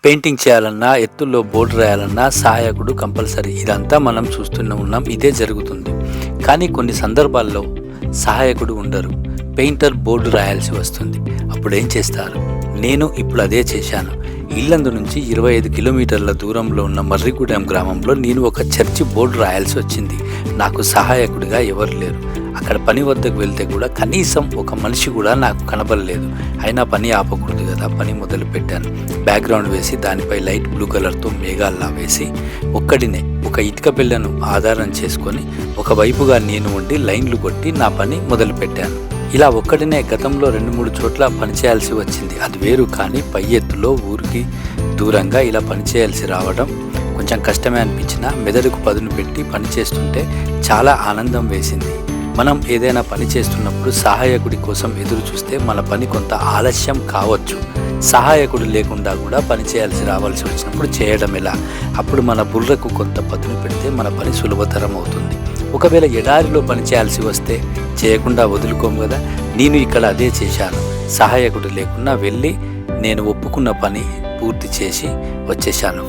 Painting చేయాలన్నా, ఎత్తుల్లో board రాయాలన్నా సహాయకుడు compulsory. ఇదంతా మనం చూస్తూనే ఉన్నాం, ఇదే జరుగుతుంది. కానీ కొన్ని సందర్భాల్లో సహాయకుడు ఉండరు, పెయింటర్ బోర్డు రాయాల్సి వస్తుంది. అప్పుడు ఏం చేస్తారు? నేను ఇప్పుడు అదే చేశాను. ఇల్లందు నుంచి 25 కిలోమీటర్ల దూరంలో ఉన్న మర్రిగూడెం గ్రామంలో నేను ఒక చర్చి బోర్డు రాయాల్సి వచ్చింది. నాకు సహాయకుడిగా ఎవరు లేరు. అక్కడ పని వద్దకు వెళ్తే కూడా కనీసం ఒక మనిషి కూడా నాకు కనబడలేదు. అయినా పని ఆపకూడదు కదా, పని మొదలు పెట్టాను. బ్యాక్గ్రౌండ్ వేసి దానిపై లైట్ బ్లూ కలర్తో మేఘాల్లా వేసి ఒక్కడినే ఒక ఇటుక పిల్లను ఆధారం చేసుకొని ఒకవైపుగా నేను ఉండి లైన్లు కొట్టి నా పని మొదలు పెట్టాను. ఇలా ఒక్కడినే గతంలో 2-3 చోట్ల పనిచేయాల్సి వచ్చింది. అది వేరు. కానీ పై ఎత్తులో ఊరికి దూరంగా ఇలా పనిచేయాల్సి రావడం కొంచెం కష్టమే అనిపించినా మెదడుకు పదును పెట్టి పనిచేస్తుంటే చాలా ఆనందం వేసింది. మనం ఏదైనా పని చేస్తున్నప్పుడు సహాయకుడి కోసం ఎదురు చూస్తే మన పని కొంత ఆలస్యం కావచ్చు. సహాయకుడు లేకుండా కూడా పని చేయాల్సి రావాల్సి వచ్చినప్పుడు చేయడం ఎలా? అప్పుడు మన బుర్రకు కొంత పదును పెడితే మన పని సులభతరం అవుతుంది. ఒకవేళ ఎడారిలో పని చేయాల్సి వస్తే చేయకుండా వదులుకోము కదా. నేను ఇక్కడ అదే చేశాను. సహాయకుడు లేకుండా వెళ్ళి నేను ఒప్పుకున్న పని పూర్తి చేసి వచ్చేసాను.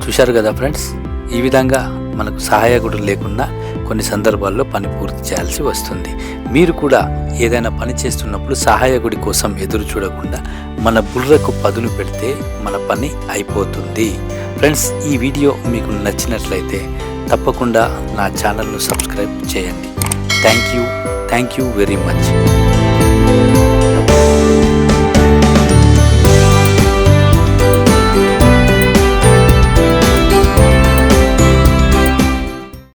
చూశారు కదా ఫ్రెండ్స్, ఈ విధంగా మనకు సహాయకుడు లేకుండా కొన్ని సందర్భాల్లో పని పూర్తి చేయాల్సి వస్తుంది. మీరు కూడా ఏదైనా పని చేస్తున్నప్పుడు సహాయకుడి కోసం ఎదురు చూడకుండా మన బుర్రకు పదును పెడితే మన పని అయిపోతుంది. ఫ్రెండ్స్, ఈ వీడియో మీకు నచ్చినట్లయితే తప్పకుండా నా ఛానల్ను సబ్స్క్రైబ్ చేయండి. Thank you very much.